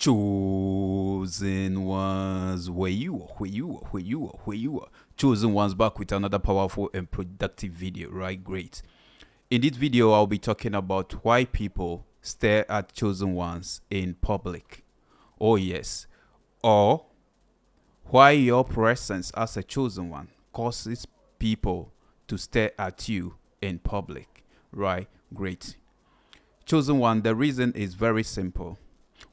Chosen ones, where you are. Chosen ones back with another powerful and productive video, right? Great. In this video, I'll be talking about why people stare at chosen ones in public. Oh, yes. Or why your presence as a chosen one causes people to stare at you in public, right? Great. Chosen one, the reason is very simple.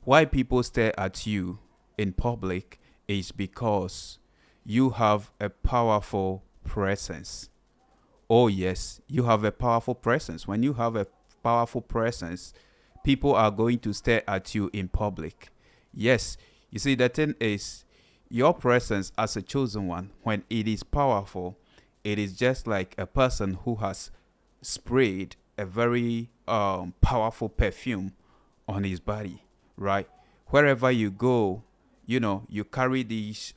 Why people stare at you in public is because you have a powerful presence. Oh, yes, you have a powerful presence. When you have a powerful presence, people are going to stare at you in public. Yes, you see, the thing is, your presence as a chosen one, when it is powerful, it is just like a person who has sprayed a very powerful perfume on his body, right? Wherever you go, you carry this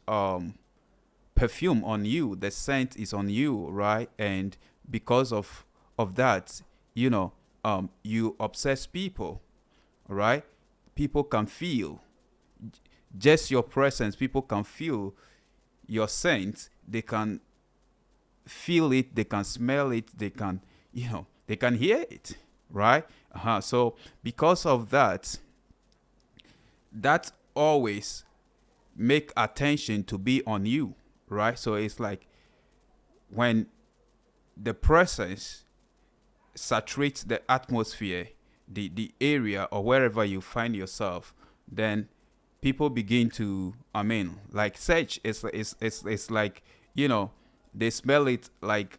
perfume on you. The scent is on you, right? And because of that, you obsess people, right? People can feel just your presence. People can feel your scent. They can feel it. They can smell it. They can hear it, right? So because of that, that always make attention to be on you, right? So it's like when the presence saturates the atmosphere, the area or wherever you find yourself, then people begin to, like search. It's like, they smell it like,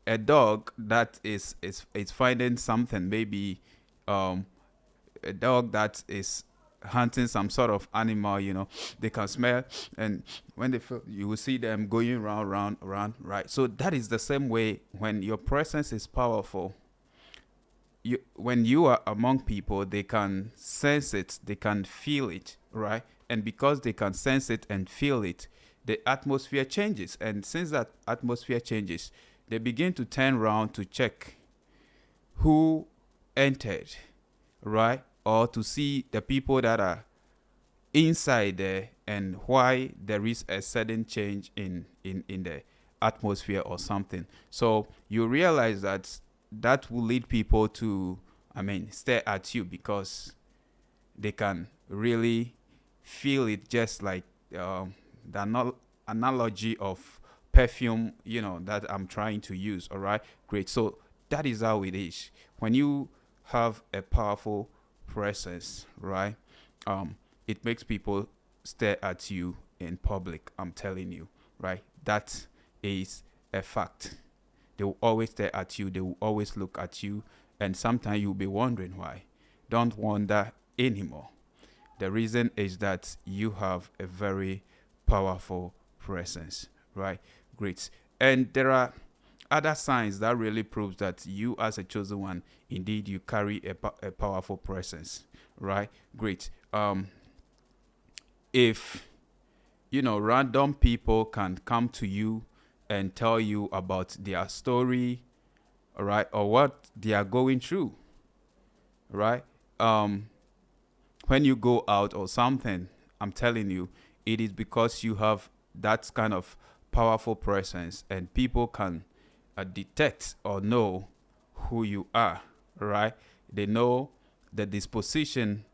a dog that is finding something, maybe a dog that is hunting some sort of animal, they can smell, and when they feel, you will see them going round, right? So that is the same way when your presence is powerful. When you are among people, they can sense it, they can feel it, right? And because they can sense it and feel it, the atmosphere changes. And since that atmosphere changes, they begin to turn around to check who entered, right? Or to see the people that are inside there and why there is a sudden change in the atmosphere or something. So you realize that will lead people to, stare at you because they can really feel it, just like the analogy of perfume, that I'm trying to use. All right, great. So that is how it is. When you have a powerful presence, right? It makes people stare at you in public. I'm telling you, right? That is a fact. They will always stare at you. They will always look at you. And sometimes you'll be wondering why. Don't wonder anymore. The reason is that you have a very powerful presence, right? Great. And there are other signs that really proves that you as a chosen one, indeed, you carry a powerful presence, right? Great. If, random people can come to you and tell you about their story, all right, or what they are going through, right? When you go out or something, I'm telling you, it is because you have that kind of powerful presence, and people can detect or know who you are, right? They know the disposition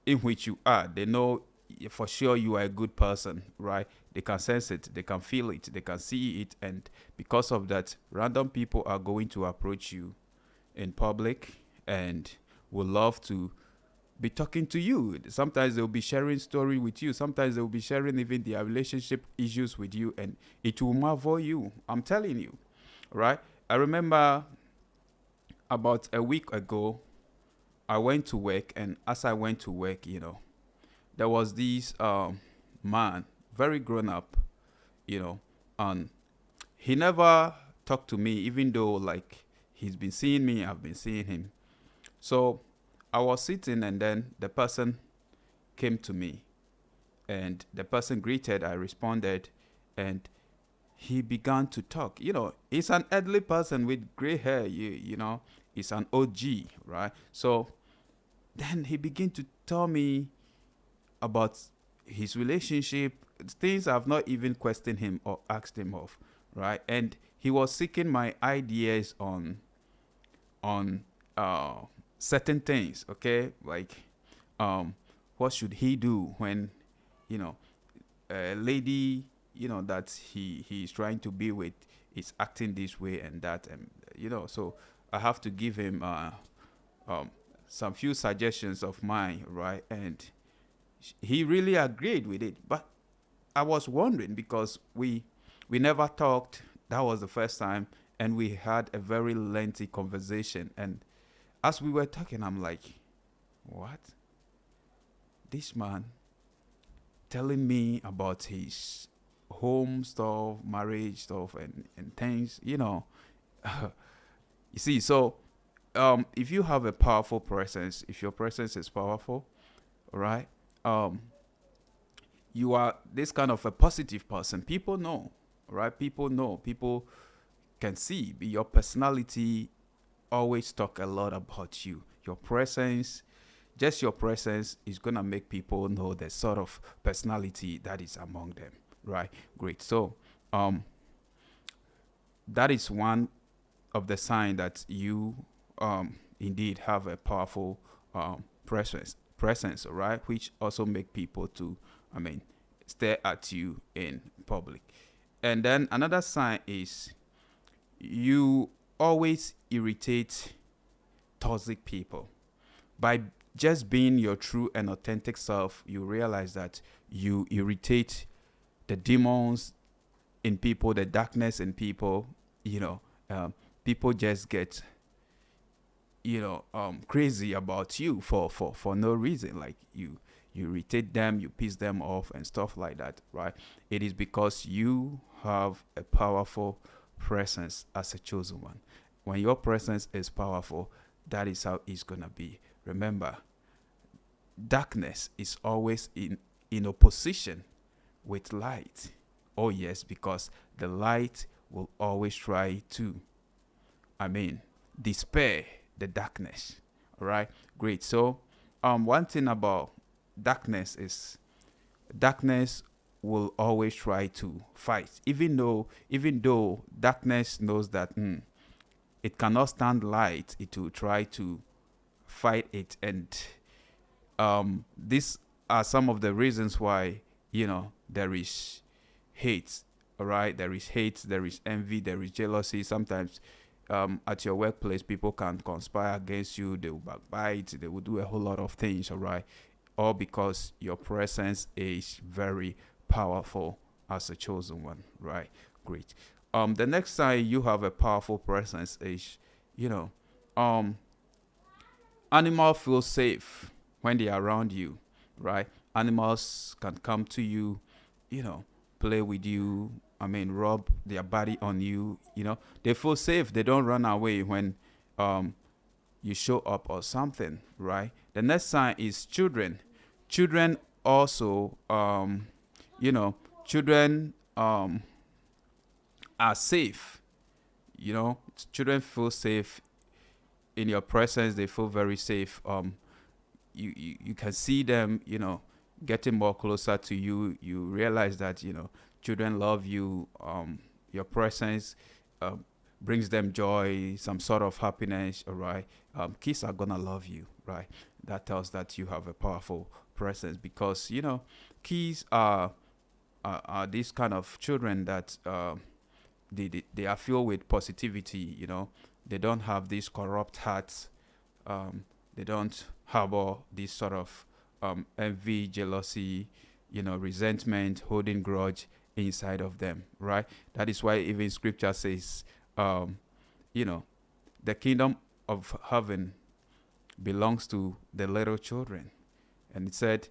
in which you are. They know for sure you are a good person, right? They can sense it, they can feel it, they can see it, and because of that, random people are going to approach you in public and will love to be talking to you. Sometimes they'll be sharing story with you. Sometimes they'll be sharing even their relationship issues with you, and it will marvel you. I'm telling you, right? I remember about a week ago, I went to work, and as I went to work, there was this man, very grown up, and he never talked to me, even though like he's been seeing me, I've been seeing him. So I was sitting, and then the person came to me, and the person greeted, I responded, and he began to talk. He's an elderly person with gray hair, he's an OG, right? So Then he began to tell me about his relationship, things I've not even questioned him or asked him of, right? And he was seeking my ideas on certain things, okay? Like what should he do when, you know, a lady, that he's trying to be with is acting this way and that, and so I have to give him um some few suggestions of mine, right? And he really agreed with it. But I was wondering because we never talked. That was the first time, and we had a very lengthy conversation. And as we were talking, I'm like, what? This man telling me about his home stuff, marriage stuff, and things, You see, so if you have a powerful presence, if your presence is powerful, all right, um, you are this kind of a positive person. People know, right? People know. People can see. Your personality always talk a lot about you. Your presence, just your presence, is gonna make people know the sort of personality that is among them, right? Great. So, that is one of the sign that you indeed have a powerful presence, all right, which also make people to, stare at you in public. And then another sign is you always irritate toxic people. By just being your true and authentic self, you realize that you irritate the demons in people, the darkness in people. People just get crazy about you for no reason. Like you irritate them, you piss them off and stuff like that, right? It is because you have a powerful presence as a chosen one. When your presence is powerful, that is how it's gonna be. Remember, darkness is always in opposition with light. Oh yes, because the light will always try to despair the darkness. All right, great. So one thing about darkness is darkness will always try to fight, even though darkness knows that it cannot stand light. It will try to fight it. And these are some of the reasons why there is hate. All right, there is hate, there is envy, there is jealousy. Sometimes at your workplace, people can conspire against you. They will backbite. They will do a whole lot of things. All right, all because your presence is very powerful as a chosen one. Right, great. The next sign you have a powerful presence is, animals feel safe when they are around you. Right, animals can come to you, play with you. Rub their body on you. They feel safe. They don't run away when you show up or something, right? The next sign is children. Children also, children are safe. Children feel safe in your presence. They feel very safe. You can see them, getting more closer to you. You realize that, children love you. Your presence brings them joy, some sort of happiness. All right. Kids are gonna love you, right? That tells that you have a powerful presence, because kids are these kind of children that they are filled with positivity. They don't have these corrupt hearts. They don't harbor this sort of envy, jealousy, resentment, holding grudge inside of them, right? That is why even scripture says, the kingdom of heaven belongs to the little children. And it said,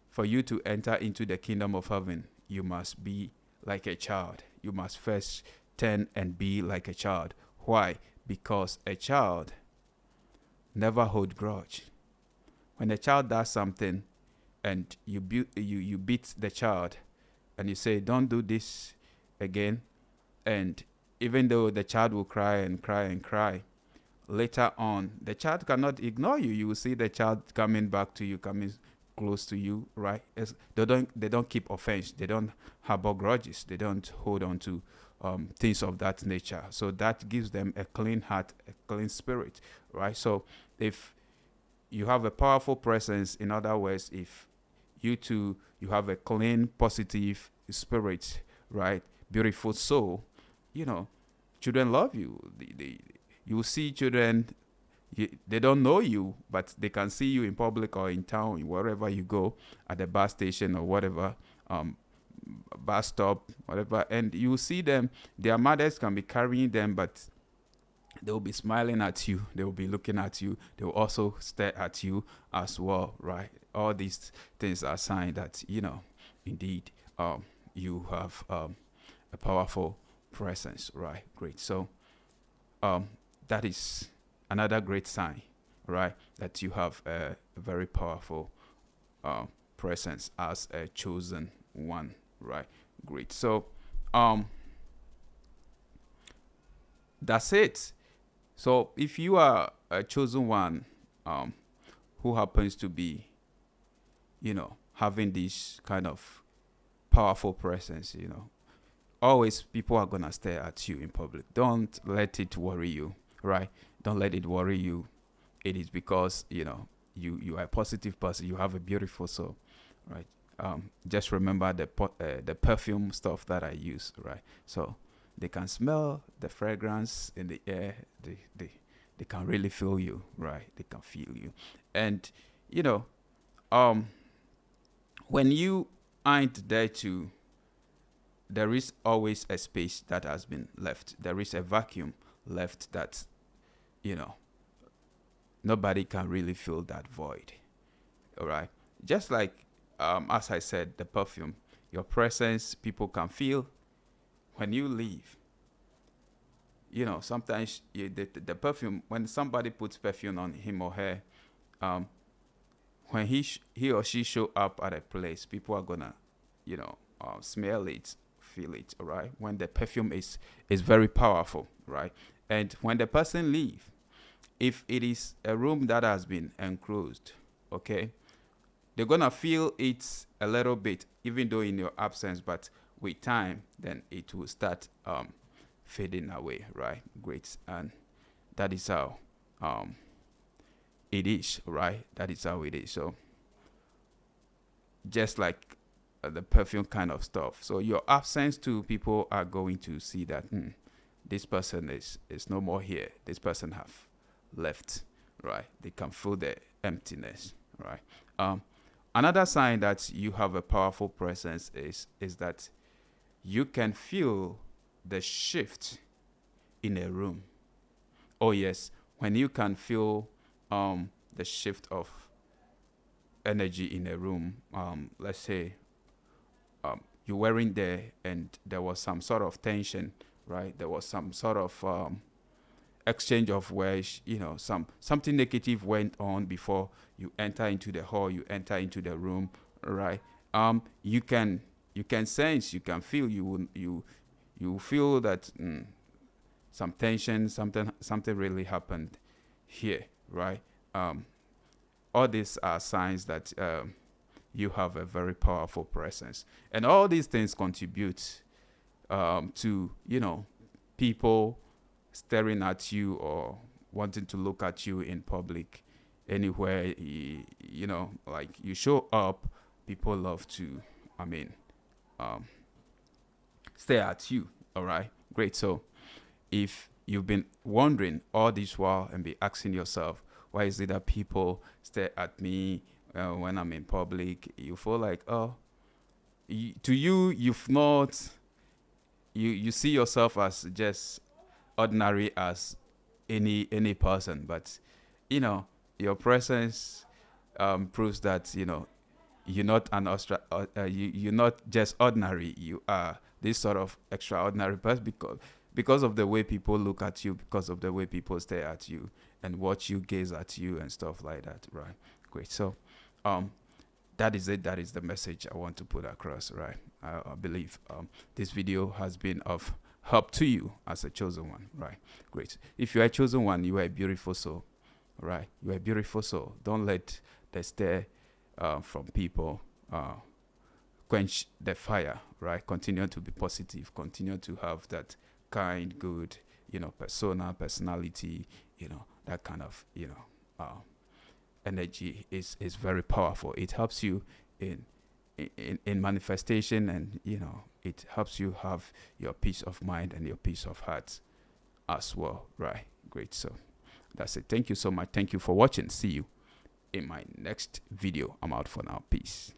for you to enter into the kingdom of heaven, you must be like a child. You must first turn and be like a child. Why? Because a child never hold grudge. When a child does something and you beat the child and you say, don't do this again, and even though the child will cry and cry and cry, later on the child cannot ignore you. You will see the child coming back to you, coming close to you, right? They don't keep offense, they don't harbor grudges, they don't hold on to things of that nature. So that gives them a clean heart, a clean spirit, right? So if you have a powerful presence, in other words, if you have a clean, positive spirit, right? Beautiful soul, children love you. You see children, they don't know you, but they can see you in public or in town, wherever you go, at the bus station or whatever, bus stop, whatever, and you see them. Their mothers can be carrying them, but they will be smiling at you. They will be looking at you. They will also stare at you as well, right? All these things are signs that indeed, you have a powerful presence, right? Great. So, that is another great sign, right? That you have a very powerful presence as a chosen one, right? Great. So, that's it. So if you are a chosen one, who happens to be, having this kind of powerful presence, always people are gonna stare at you in public. Don't let it worry you, right? Don't let it worry you. It is because you are a positive person. You have a beautiful soul, right? Just remember the perfume stuff that I use, right? So they can smell the fragrance in the air. They can really feel you, right? They can feel you. And, when you aren't there to, there is always a space that has been left. There is a vacuum left that, nobody can really fill that void, all right? Just like, as I said, the perfume, your presence, people can feel. When you leave, sometimes the perfume, when somebody puts perfume on him or her, when he or she show up at a place, people are gonna, smell it, feel it, all right? When the perfume is very powerful, right? And when the person leave, if it is a room that has been enclosed, okay, they're gonna feel it a little bit, even though in your absence, but with time, then it will start fading away, right? Great. And that is how it is, right? That is how it is. So just like the perfume kind of stuff. So your absence too, people are going to see that this person is no more here. This person have left, right? They can feel the emptiness, right? Another sign that you have a powerful presence is that you can feel the shift in a room. Oh yes, when you can feel the shift of energy in a room. Let's say you weren't there and there was some sort of tension, right? There was some sort of exchange of words, something negative went on before you enter into the hall, you enter into the room, right? You can sense, you can feel, you feel that some tension, something really happened here, right? All these are signs that you have a very powerful presence, and all these things contribute to people staring at you or wanting to look at you in public, anywhere. Like you show up, people love to, stare at you. All right, great. So if you've been wondering all this while and be asking yourself, why is it that people stare at me when I'm in public? You feel like, you've not, you see yourself as just ordinary as any person, but your presence proves that you're not you're not just ordinary. You are this sort of extraordinary person because of the way people look at you, because of the way people stare at you and watch you, gaze at you and stuff like that, right? Great. So that is it. That is the message I want to put across, right? I believe this video has been of help to you as a chosen one, right? Great. If you are a chosen one, you are a beautiful soul, right? You are a beautiful soul. Don't let the stare from people quench the fire, right? Continue to be positive. Continue to have that kind, good, personality, that kind of, energy is very powerful. It helps you in manifestation, and it helps you have your peace of mind and your peace of heart as well, right? Great. So that's it. Thank you so much. Thank you for watching. See you in my next video. I'm out for now. Peace.